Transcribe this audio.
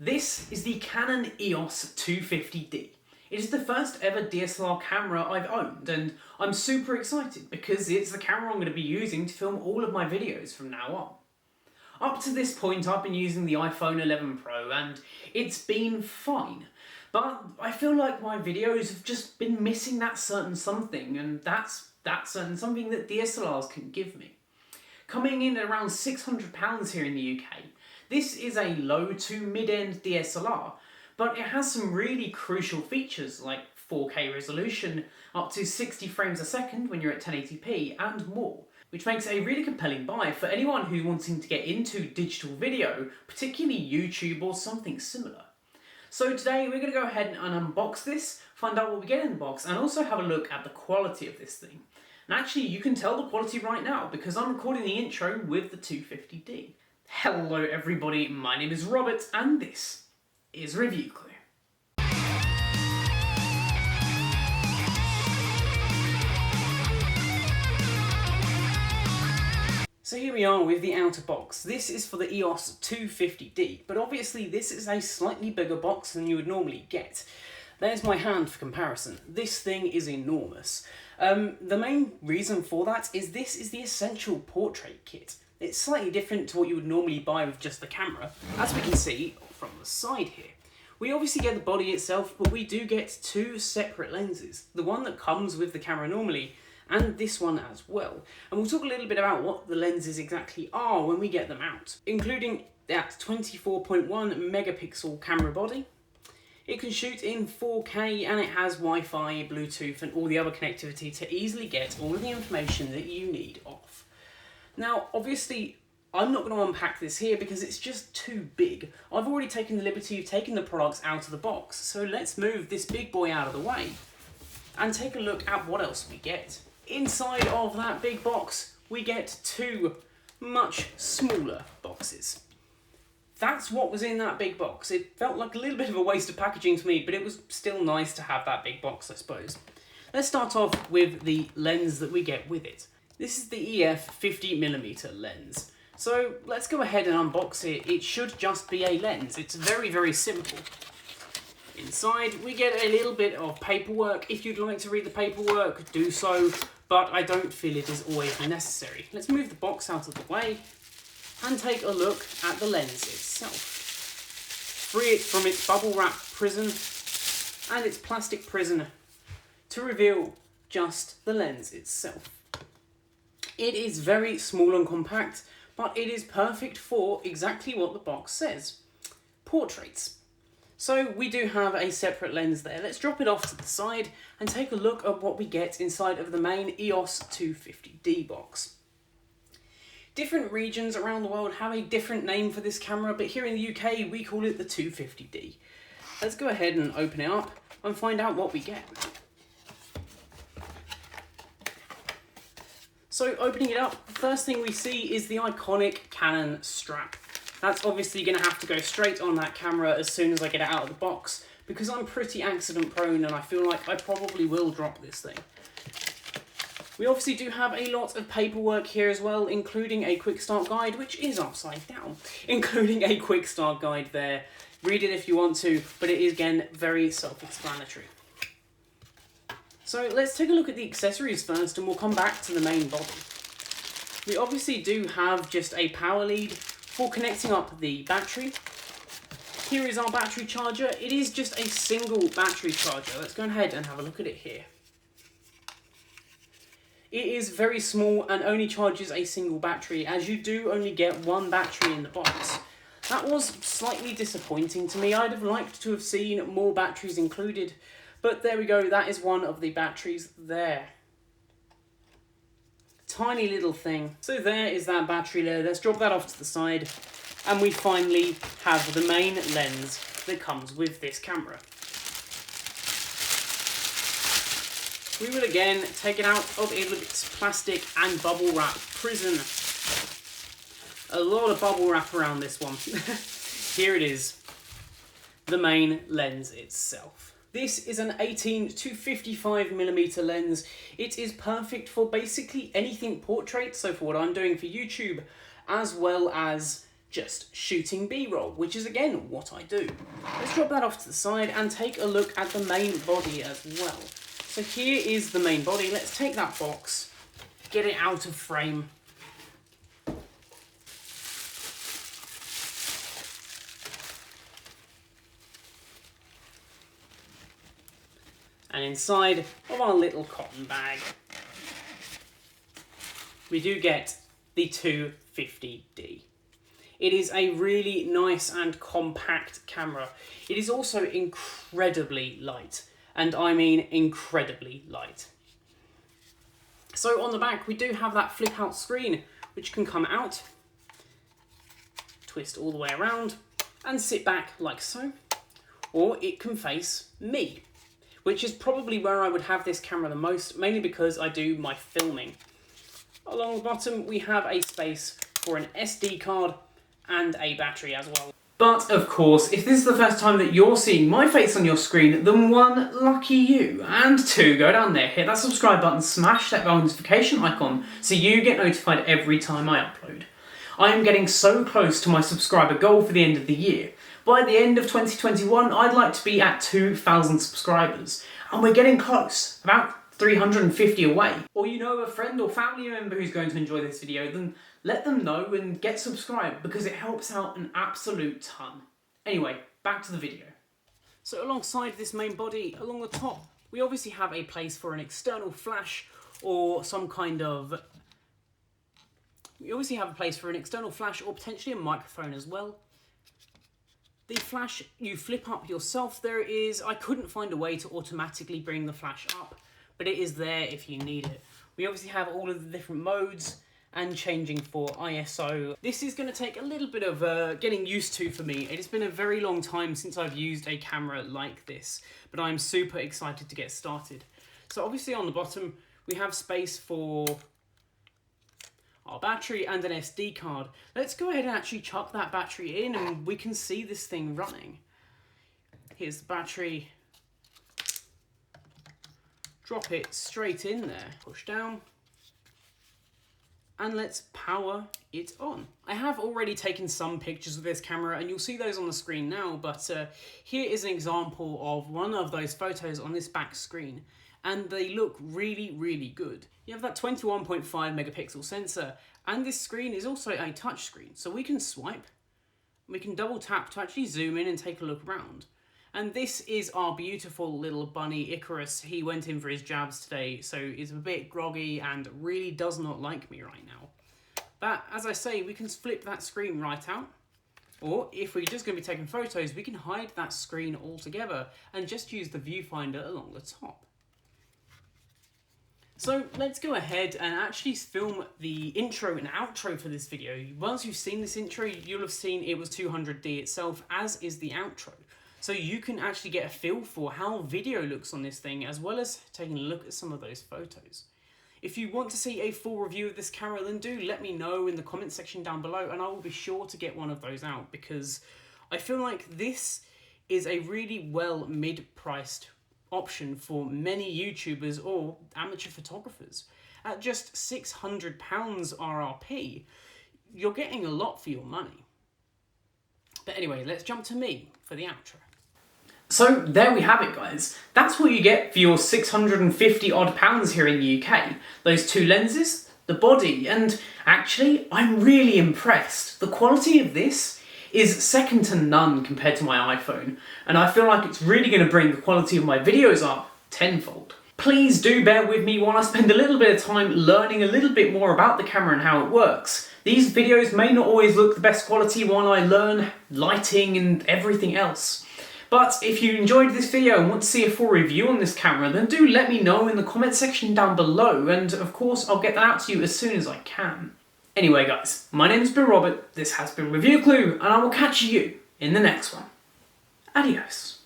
This is the Canon EOS 250D. It is the first ever DSLR camera I've owned, and I'm super excited because it's the camera I'm going to be using to film all of my videos from now on. Up to this point I've been using the iPhone 11 Pro and it's been fine, but I feel like my videos have just been missing that certain something, and that's that certain something that DSLRs can give me. Coming in at around £600 here in the UK, this is a low to mid-end DSLR, but it has some really crucial features like 4K resolution, up to 60 frames a second when you're at 1080p and more, which makes it a really compelling buy for anyone who's wanting to get into digital video, particularly YouTube or something similar. So today we're going to go ahead and unbox this, find out what we get in the box, and also have a look at the quality of this thing. And actually you can tell the quality right now because I'm recording the intro with the 250D. Hello everybody, my name is Robert and this is Review Clue. So here we are with the outer box. This is for the EOS 250D, but obviously this is a slightly bigger box than you would normally get. There's my hand for comparison. This thing is enormous. The main reason for that is this is the essential portrait kit. It's slightly different to what you would normally buy with just the camera, as we can see from the side here. We obviously get the body itself, but we do get two separate lenses. The one that comes with the camera normally, and this one as well. And we'll talk a little bit about what the lenses exactly are when we get them out, including that 24.1 megapixel camera body. It can shoot in 4K and it has Wi-Fi, Bluetooth and all the other connectivity to easily get all of the information that you need off. Now, obviously, I'm not going to unpack this here because it's just too big. I've already taken the liberty of taking the products out of the box, so let's move this big boy out of the way and take a look at what else we get. Inside of that big box, we get two much smaller boxes. That's what was in that big box. It felt like a little bit of a waste of packaging to me, but it was still nice to have that big box, I suppose. Let's start off with the lens that we get with it. This is the EF 50mm lens. So let's go ahead and unbox it. It should just be a lens. It's very, very simple. Inside, we get a little bit of paperwork. If you'd like to read the paperwork, do so, but I don't feel it is always necessary. Let's move the box out of the way and take a look at the lens itself. Free it from its bubble wrap prison and its plastic prison to reveal just the lens itself. It is very small and compact, but it is perfect for exactly what the box says: portraits. So we do have a separate lens there. Let's drop it off to the side and take a look at what we get inside of the main EOS 250D box. Different regions around the world have a different name for this camera, but here in the UK we call it the 250D. Let's go ahead and open it up and find out what we get. So opening it up, the first thing we see is the iconic Canon strap. That's obviously going to have to go straight on that camera as soon as I get it out of the box, because I'm pretty accident prone and I feel like I probably will drop this thing. We obviously do have a lot of paperwork here as well, including a quick start guide, which is upside down, including a quick start guide there. Read it if you want to, but it is again very self-explanatory. So let's take a look at the accessories first and we'll come back to the main body. We obviously do have just a power lead for connecting up the battery. Here is our battery charger. It is just a single battery charger. Let's go ahead and have a look at it here. It is very small and only charges a single battery, as you do only get one battery in the box. That was slightly disappointing to me. I'd have liked to have seen more batteries included. But there we go, that is one of the batteries there. Tiny little thing. So there is that battery there. Let's drop that off to the side. And we finally have the main lens that comes with this camera. We will again take it out of its plastic and bubble wrap prison. A lot of bubble wrap around this one. Here it is. The main lens itself. This is an 18 to 55mm lens. It is perfect for basically anything portrait, so for what I'm doing for YouTube, as well as just shooting B-roll, which is again what I do. Let's drop that off to the side and take a look at the main body as well. So here is the main body. Let's take that box, get it out of frame. And inside of our little cotton bag, we do get the 250D. It is a really nice and compact camera. It is also incredibly light, and I mean incredibly light. So on the back, we do have that flip out screen, which can come out, twist all the way around, and sit back like so. Or it can face me, which is probably where I would have this camera the most, mainly because I do my filming. Along the bottom, we have a space for an SD card and a battery as well. But of course, if this is the first time that you're seeing my face on your screen, then one, lucky you. And two, go down there, hit that subscribe button, smash that bell notification icon so you get notified every time I upload. I am getting so close to my subscriber goal for the end of the year. By the end of 2021, I'd like to be at 2,000 subscribers. And we're getting close, about 350 away. Or you know a friend or family member who's going to enjoy this video, then let them know and get subscribed because it helps out an absolute ton. Anyway, back to the video. So alongside this main body, along the top, we obviously have a place for an external flash or some kind of... We obviously have a place for an external flash or potentially a microphone as well. The flash you flip up yourself, there it is. I couldn't find a way to automatically bring the flash up, but it is there if you need it. We obviously have all of the different modes and changing for ISO. This is going to take a little bit of getting used to for me. It has been a very long time since I've used a camera like this, but I'm super excited to get started. So obviously on the bottom, we have space for our battery and an SD card. Let's go ahead and actually chuck that battery in and we can see this thing running. Here's the battery. Drop it straight in there, push down, and let's power it on. I have already taken some pictures of this camera and you'll see those on the screen now, but here is an example of one of those photos on this back screen, and they look really, really good. You have that 21.5 megapixel sensor, and this screen is also a touch screen, so we can swipe, we can double tap to actually zoom in and take a look around. And this is our beautiful little bunny Icarus. He went in for his jabs today, so he's a bit groggy and really does not like me right now. But as I say, we can flip that screen right out. Or if we're just going to be taking photos, we can hide that screen altogether and just use the viewfinder along the top. So let's go ahead and actually film the intro and outro for this video. Once you've seen this intro, you'll have seen it was 200D itself, as is the outro. So you can actually get a feel for how video looks on this thing, as well as taking a look at some of those photos. If you want to see a full review of this camera, then do let me know in the comment section down below, and I will be sure to get one of those out, because I feel like this is a really well mid-priced option for many YouTubers or amateur photographers. At just £600 RRP, you're getting a lot for your money. But anyway, let's jump to me for the outro. So there we have it, guys. That's what you get for your 650 odd pounds here in the UK. Those two lenses, the body, and actually, I'm really impressed. The quality of this is second to none compared to my iPhone, and I feel like it's really going to bring the quality of my videos up tenfold. Please do bear with me while I spend a little bit of time learning a little bit more about the camera and how it works. These videos may not always look the best quality while I learn lighting and everything else. But if you enjoyed this video and want to see a full review on this camera, then do let me know in the comment section down below, and of course I'll get that out to you as soon as I can. Anyway guys, my name has been Robert, this has been Review Clue, and I will catch you in the next one. Adios.